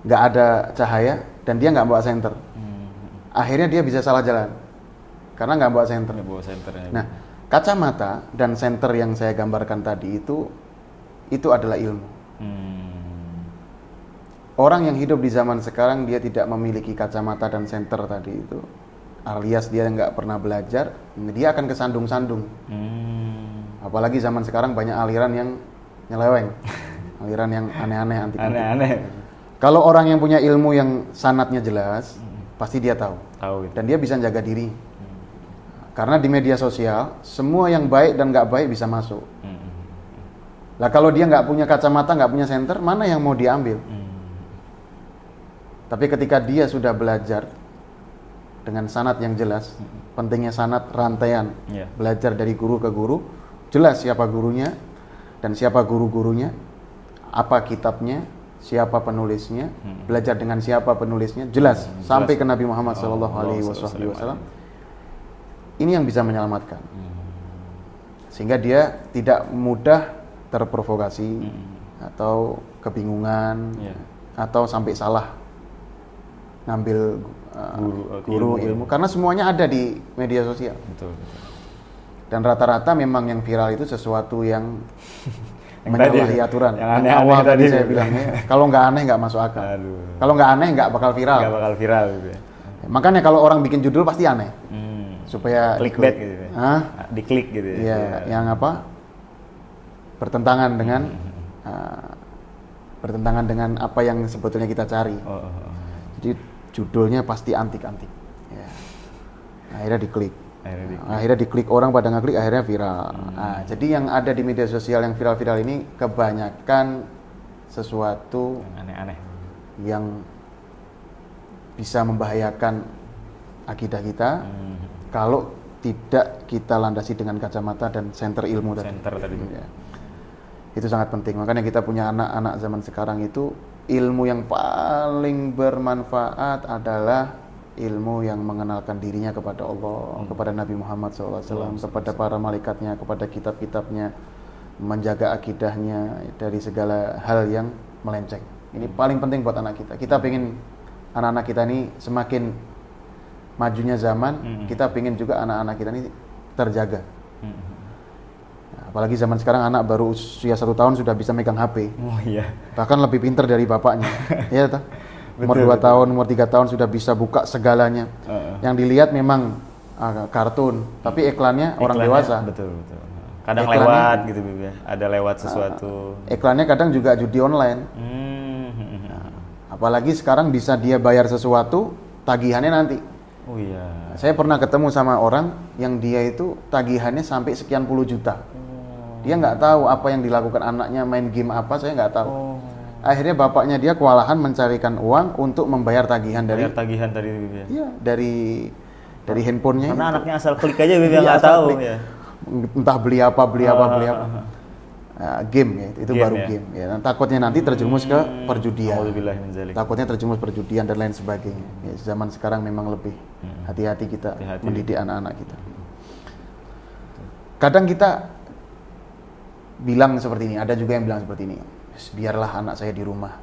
nggak ada cahaya dan dia nggak bawa senter. Akhirnya dia bisa salah jalan karena nggak bawa senter. Nah, kacamata dan senter yang saya gambarkan tadi itu adalah ilmu. Orang yang hidup di zaman sekarang dia tidak memiliki kacamata dan senter tadi itu, alias dia nggak pernah belajar, dia akan kesandung-sandung. Apalagi zaman sekarang banyak aliran yang nyeleweng, aliran yang aneh-aneh, aneh-aneh. Kalau orang yang punya ilmu yang sanatnya jelas, pasti dia tahu gitu. Dan dia bisa jaga diri. Karena di media sosial semua yang baik dan nggak baik bisa masuk. Lah kalau dia nggak punya kacamata, nggak punya senter, mana yang mau diambil? Tapi ketika dia sudah belajar dengan sanad yang jelas, pentingnya sanad rantaian, belajar dari guru ke guru, jelas siapa gurunya dan siapa guru-gurunya, apa kitabnya, siapa penulisnya, belajar dengan siapa penulisnya, jelas sampai ke Nabi Muhammad sallallahu alaihi wasallam. Ini yang bisa menyelamatkan. Sehingga dia tidak mudah terprovokasi atau kebingungan atau sampai salah ngambil guru ilmu karena semuanya ada di media sosial. Betul. Dan rata-rata memang yang viral itu sesuatu yang menyalahi aturan. Yang aneh-aneh awal tadi gitu. saya bilangnya, kalau nggak aneh nggak masuk akal. Kalau nggak aneh nggak bakal viral. Nggak bakal viral gitu ya. Makanya kalau orang bikin judul pasti aneh. Supaya clickbait gitu ya. Diklik gitu ya. Iya, yang apa? Bertentangan dengan apa yang sebetulnya kita cari. Jadi judulnya pasti antik-antik. Ya. Akhirnya diklik. Akhirnya diklik orang pada ngeklik, akhirnya viral. Nah, jadi yang ada di media sosial yang viral-viral ini kebanyakan sesuatu yang aneh-aneh, yang bisa membahayakan akidah kita kalau tidak kita landasi dengan kacamata dan senter ilmu tadi. Ya. Itu sangat penting. Makanya kita punya anak-anak zaman sekarang itu ilmu yang paling bermanfaat adalah ilmu yang mengenalkan dirinya kepada Allah, kepada Nabi Muhammad SAW, kepada para malaikatnya, kepada kitab-kitabnya, menjaga akidahnya dari segala hal yang melenceng. Ini paling penting buat anak kita. Kita pengen anak-anak kita ini semakin majunya zaman, kita pengen juga anak-anak kita ini terjaga. Nah, apalagi zaman sekarang anak baru usia 1 tahun sudah bisa megang HP. Oh iya. Bahkan lebih pintar dari bapaknya. Iya toh? Umur 2 tahun, umur 3 tahun sudah bisa buka segalanya. Yang dilihat memang kartun, tapi iklannya orang dewasa. Betul. Kadang lewat gitu ya. Ada lewat sesuatu. Iklannya kadang juga judi online. Nah, apalagi sekarang bisa dia bayar sesuatu, tagihannya nanti. Oh iya. Saya pernah ketemu sama orang yang dia itu tagihannya sampai sekian puluh juta. Dia nggak tahu apa yang dilakukan anaknya, main game apa, saya nggak tahu. Akhirnya bapaknya dia kewalahan mencarikan uang untuk membayar tagihan dari tadi ya. Iya, dari handphonenya. Karena itu. anaknya asal klik aja dia nggak tahu ya. Entah beli apa. Game ya, itu baru ya. game ya. Dan takutnya nanti terjerumus ke perjudian. Auzubillahiminzalik. Takutnya terjerumus perjudian dan lain sebagainya. Ya, zaman sekarang memang lebih hati-hati kita mendidik anak-anak kita. Kadang kita bilang seperti ini, ada juga yang bilang seperti ini. Biarlah anak saya di rumah,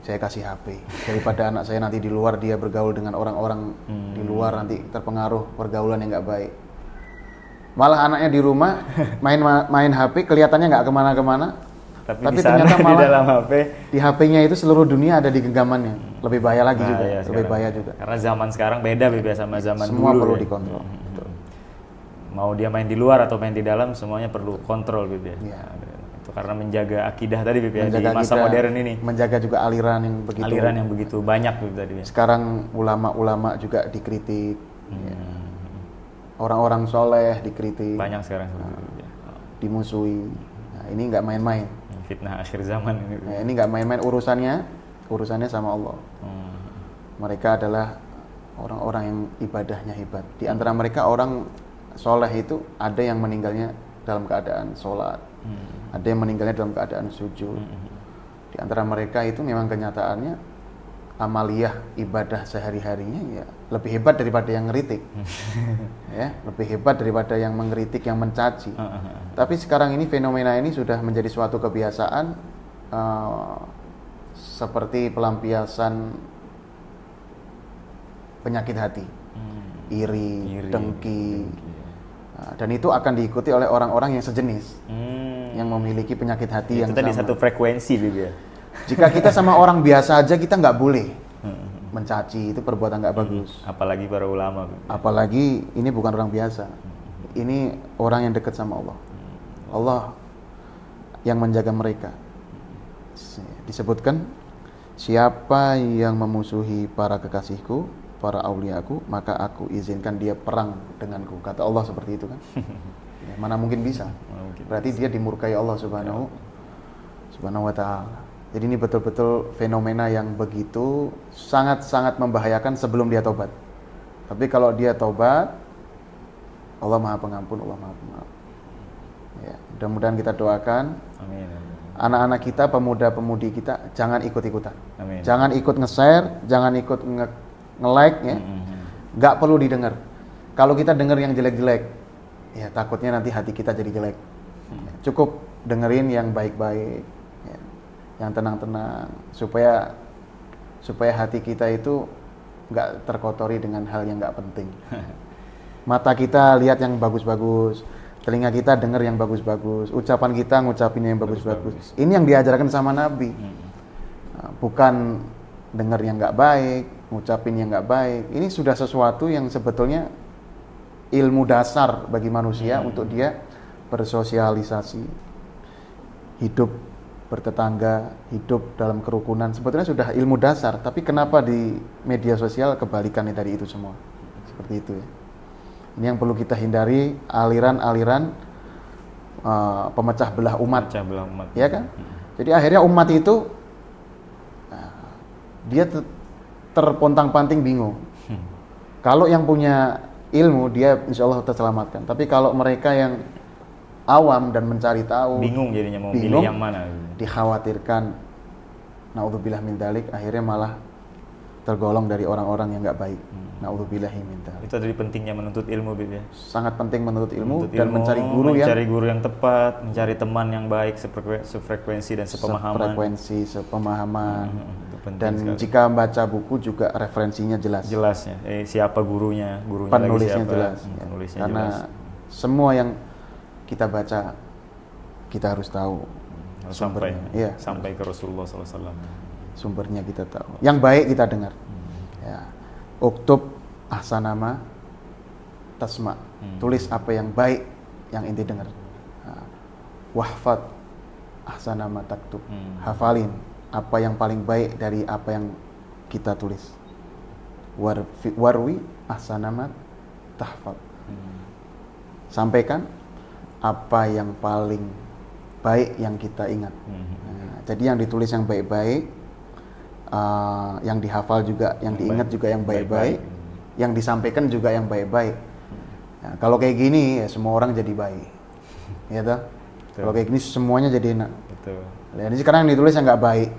saya kasih HP daripada anak saya nanti di luar dia bergaul dengan orang-orang di luar nanti terpengaruh pergaulan yang nggak baik. Malah anaknya di rumah main HP kelihatannya nggak kemana-kemana, tapi ternyata malah di dalam HP, di HP-nya itu seluruh dunia ada di genggamannya. Lebih bahaya lagi juga, lebih bahaya juga. Karena zaman sekarang beda sama zaman dulu. Semua perlu dikontrol. Mau dia main di luar atau main di dalam, semuanya perlu kontrol gitu ya. Itu karena menjaga akidah tadi ya, di masa modern ini. Menjaga juga aliran yang begitu banyak gitu tadi ya. Sekarang ulama-ulama juga dikritik. Orang-orang soleh dikritik. Banyak sekarang seperti itu ya. Dimusuhi. Nah, ini nggak main-main. Fitnah akhir zaman ini. Nah, ini nggak main-main urusannya sama Allah. Mereka adalah orang-orang yang ibadahnya hebat. Di antara mereka orang soleh itu ada yang meninggalnya dalam keadaan sholat, ada yang meninggalnya dalam keadaan sujud. Di antara mereka itu memang kenyataannya amaliyah ibadah sehari-harinya ya lebih hebat daripada yang ngeritik, ya lebih hebat daripada yang mengkritik, yang mencaci. Tapi sekarang ini fenomena ini sudah menjadi suatu kebiasaan, seperti pelampiasan penyakit hati, iri, dengki. Dan itu akan diikuti oleh orang-orang yang sejenis, yang memiliki penyakit hati yang sama. Itu tadi satu frekuensi gitu ya. Jika kita sama orang biasa aja kita nggak boleh mencaci, itu perbuatan nggak bagus. Apalagi para ulama. Apalagi ini bukan orang biasa, ini orang yang dekat sama Allah. Allah yang menjaga mereka. Disebutkan, siapa yang memusuhi para kekasihku, para auliaku, maka aku izinkan dia perang denganku. Kata Allah seperti itu kan. Ya, mana mungkin bisa. Berarti dia dimurkai Allah subhanahu wa ta'ala. Jadi ini betul-betul fenomena yang begitu sangat-sangat membahayakan sebelum dia tobat. Tapi kalau dia tobat, Allah Maha Pengampun, Allah Maha Pemaaf. Ya, mudah-mudahan kita doakan. Amin. Anak-anak kita, pemuda-pemudi kita jangan ikut-ikutan. Amin. Jangan ikut nge-share, jangan ikut nge-like ya. Nggak perlu didengar. Kalau kita dengar yang jelek-jelek, ya takutnya nanti hati kita jadi jelek. Cukup dengerin yang baik-baik, ya, yang tenang-tenang, supaya hati kita itu nggak terkotori dengan hal yang nggak penting. Mata kita lihat yang bagus-bagus, telinga kita dengar yang bagus-bagus, ucapan kita ngucapin yang bagus-bagus. Ini yang diajarkan sama Nabi. Bukan dengar yang nggak baik, ngucapin yang nggak baik. Ini sudah sesuatu yang sebetulnya ilmu dasar bagi manusia untuk dia bersosialisasi, hidup bertetangga, hidup dalam kerukunan. Sebetulnya sudah ilmu dasar, tapi kenapa di media sosial kebalikannya dari itu semua? Seperti itu ya. Ini yang perlu kita hindari, aliran-aliran pemecah belah umat. Pecah belah umat. Ya kan? Jadi akhirnya umat itu dia terpontang-panting bingung. Kalau yang punya ilmu dia insya Allah terselamatkan. Tapi kalau mereka yang awam dan mencari tahu, bingung jadinya mau pilih yang mana. Dikhawatirkan, naudzubillah min dzalik, akhirnya malah tergolong dari orang-orang yang nggak baik. Naudzubillahi min dzalik. Itu tadi pentingnya menuntut ilmu, Bib ya. Sangat penting menuntut ilmu Menuntut dan ilmu, mencari guru yang tepat, mencari teman yang baik, sefrekuensi dan sepemahaman. Sepemahaman. Itu penting Dan sekali. jika baca buku juga referensinya jelas. Jelasnya, siapa gurunya Penulisnya lagi siapa, jelas. penulisnya Karena jelas. semua yang kita baca kita harus tahu Sampai sumbernya. Iya, sampai ke Rasulullah SAW. sumbernya kita tahu. Yang baik kita dengar. Ya. Uktub ahsanama tasma. Tulis apa yang baik yang inti dengar. Wahfad ahsanama taktub. Hafalin apa yang paling baik dari apa yang kita tulis. Warwi ahsanama tahfad. Sampaikan apa yang paling baik yang kita ingat. Jadi yang ditulis yang baik-baik, yang dihafal juga, yang diingat juga yang baik-baik, yang disampaikan juga yang baik-baik. Nah, kalau kayak gini ya semua orang jadi baik, ya toh. Kalau kayak gini semuanya jadi enak. Betul. Jadi sekarang yang ditulis yang nggak baik,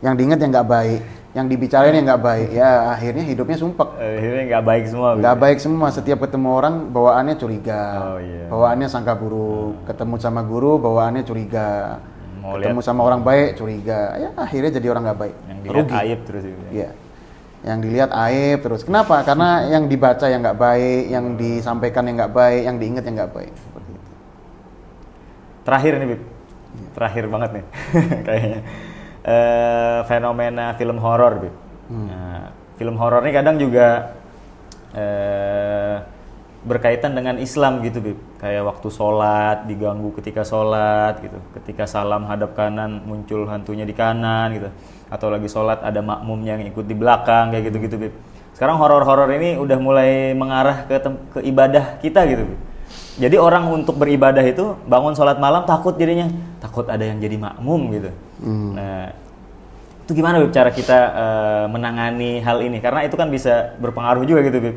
yang diingat yang nggak baik, yang dibicarain yang nggak baik, ya akhirnya hidupnya sumpek. Akhirnya nggak baik semua. Nggak baik semua. Setiap ketemu orang bawaannya curiga, bawaannya sangka buruk. Ketemu sama guru bawaannya curiga. Ketemu sama orang baik curiga, ya akhirnya jadi orang nggak baik. Yang dilihat aib terus gitu. Iya. Yang dilihat aib terus. Kenapa? Karena yang dibaca yang nggak baik, yang disampaikan yang nggak baik, yang diingat yang nggak baik. Seperti itu. Terakhir nih, Bib. Terakhir banget nih, kayaknya. Fenomena film horor, Bib. Nah, film horor ini kadang juga berkaitan dengan Islam gitu, Bib. Kayak waktu sholat diganggu ketika sholat gitu, ketika salam hadap kanan muncul hantunya di kanan gitu, atau lagi sholat ada makmumnya yang ikut di belakang kayak gitu-gitu, Bib. Sekarang horor-horor ini udah mulai mengarah ke ibadah kita gitu, Bib. Jadi orang untuk beribadah itu bangun sholat malam takut jadinya, takut ada yang jadi makmum gitu. Nah, itu gimana, Bib, cara kita menangani hal ini? Karena itu kan bisa berpengaruh juga gitu, Bib.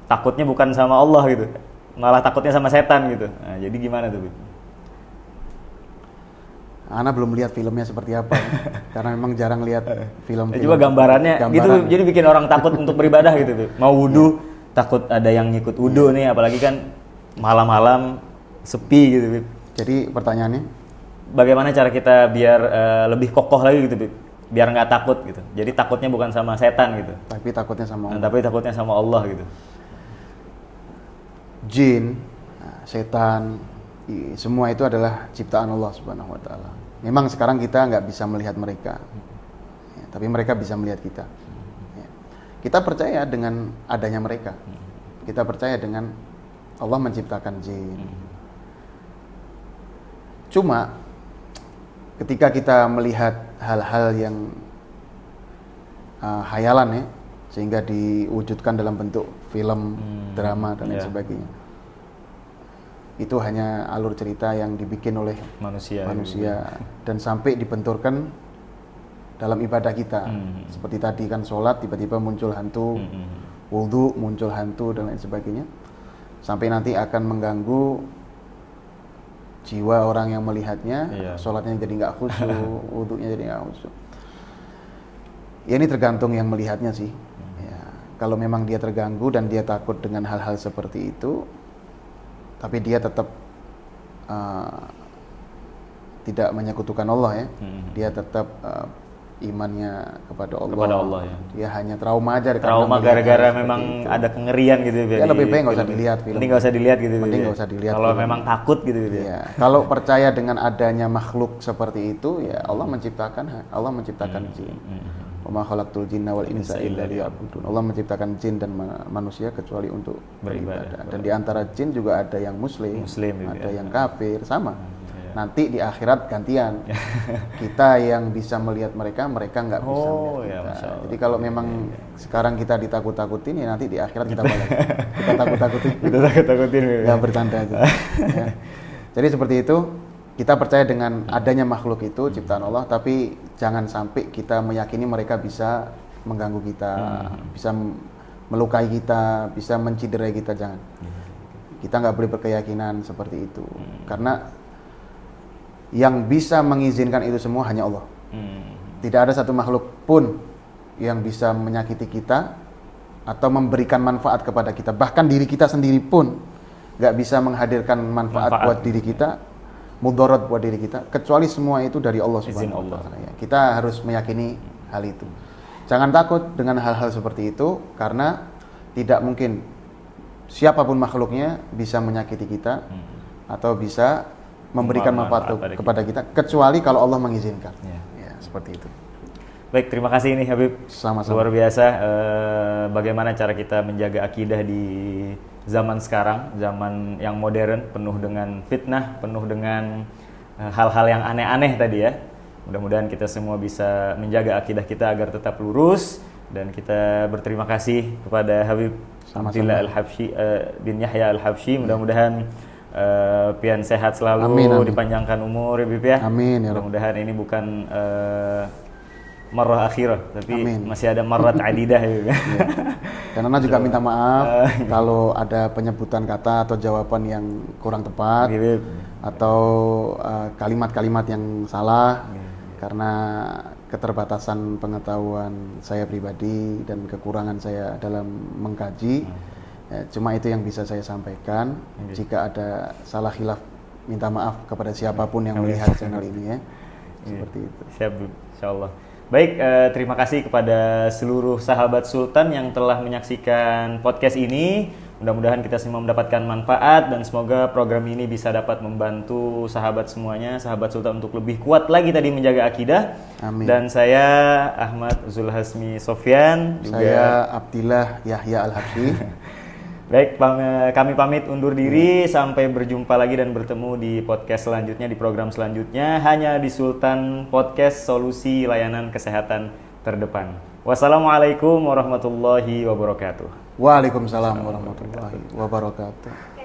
Takutnya bukan sama Allah gitu, malah takutnya sama setan gitu. Nah, jadi gimana tuh, Bib? Ana belum lihat filmnya seperti apa, karena memang jarang lihat film. Coba gambarannya gitu, Bib. Jadi bikin orang takut untuk beribadah gitu, Bib. Mau wudu, takut ada yang ngikut wudu nih, apalagi kan malam-malam sepi gitu, Bib. Jadi pertanyaannya, bagaimana cara kita biar lebih kokoh lagi gitu, Bib? Biar nggak takut gitu. Jadi takutnya bukan sama setan gitu. tapi takutnya sama Allah. Tapi takutnya sama Allah gitu. Jin, setan, semua itu adalah ciptaan Allah Subhanahu wa Ta'ala. Memang sekarang kita nggak bisa melihat mereka, ya, tapi mereka bisa melihat kita. Ya. Kita percaya dengan adanya mereka. Kita percaya dengan Allah menciptakan jin. Cuma ketika kita melihat hal-hal yang hayalan ya, sehingga diwujudkan dalam bentuk film, drama dan lain sebagainya. Itu hanya alur cerita yang dibikin oleh manusia dan sampai dibenturkan dalam ibadah kita. Seperti tadi kan sholat tiba-tiba muncul hantu, wudu muncul hantu dan lain sebagainya. Sampai nanti akan mengganggu jiwa orang yang melihatnya, sholatnya jadi nggak khusyuk, wudunya jadi nggak khusyuk. Ya ini tergantung yang melihatnya sih. Ya, kalau memang dia terganggu dan dia takut dengan hal-hal seperti itu, tapi dia tetap tidak menyekutukan Allah ya. Dia tetap imannya kepada Allah. Ya. Dia hanya trauma aja. Trauma gara-gara memang ada kengerian gitu ya. Lebih baik nggak usah dilihat film. Mending nggak usah dilihat gitu. Mending nggak usah dilihat. Kalau memang takut gitu. Ya. Kalau percaya dengan adanya makhluk seperti itu, ya Allah menciptakan jin. Wa ma khalaqtul jinna wal insa illa liya'budun. Allah menciptakan jin dan manusia kecuali untuk beribadah. Dan di antara jin juga ada yang muslim ada yang kafir, sama. Nanti di akhirat gantian. Kita yang bisa melihat mereka nggak bisa melihat kita. Jadi kalau memang sekarang kita ditakut-takutin, ya nanti di akhirat kita balik. Kita takut-takutin. Ya bercanda aja. Ya. Jadi seperti itu. Kita percaya dengan adanya makhluk itu ciptaan Allah, tapi jangan sampai kita meyakini mereka bisa mengganggu kita, bisa melukai kita, bisa menciderai kita, jangan. Kita nggak boleh berkeyakinan seperti itu, karena yang bisa mengizinkan itu semua hanya Allah. Tidak ada satu makhluk pun yang bisa menyakiti kita atau memberikan manfaat kepada kita. Bahkan diri kita sendiri pun nggak bisa menghadirkan manfaat buat diri kita, mudarat buat diri kita, kecuali semua itu dari Allah Subhanahu wa Ta'ala. Ya, kita harus meyakini hal itu. Jangan takut dengan hal-hal seperti itu, karena tidak mungkin siapapun makhluknya bisa menyakiti kita atau bisa memberikan manfaat kepada kita, kecuali kalau Allah mengizinkan. Ya, seperti itu. Baik, terima kasih ini Habib. Sama-sama. Luar biasa bagaimana cara kita menjaga akidah di zaman sekarang, zaman yang modern, penuh dengan fitnah, penuh dengan hal-hal yang aneh-aneh tadi ya. Mudah-mudahan kita semua bisa menjaga akidah kita agar tetap lurus, dan kita berterima kasih kepada Habib Abdillah Al-Habsyi bin Yahya Al-Habsyi. Mudah-mudahan pian sehat selalu, amin. Dipanjangkan umur ya Habib ya. Amin ya. Mudah-mudahan ini bukan marrah akhirah, tapi amin. Masih ada marrat adidah ya. Dan Ana juga minta maaf kalau ada penyebutan kata atau jawaban yang kurang tepat atau kalimat-kalimat yang salah karena keterbatasan pengetahuan saya pribadi dan kekurangan saya dalam mengkaji. Ya, cuma itu yang bisa saya sampaikan. Jika ada salah khilaf, minta maaf kepada siapapun yang melihat channel ini ya. Seperti itu. Siap, insyaallah. Baik, terima kasih kepada seluruh sahabat Sultan yang telah menyaksikan podcast ini. Mudah-mudahan kita semua mendapatkan manfaat, dan semoga program ini bisa dapat membantu sahabat semuanya, sahabat Sultan, untuk lebih kuat lagi tadi menjaga akidah. Amin. Dan saya Ahmad Zulhasmi Sofyan, saya Abdillah Yahya Al-Habsyi. Baik, kami pamit undur diri. Sampai berjumpa lagi dan bertemu di podcast selanjutnya, di program selanjutnya, hanya di Sultan Podcast, solusi layanan kesehatan terdepan. Wassalamualaikum warahmatullahi wabarakatuh. Waalaikumsalam warahmatullahi wabarakatuh.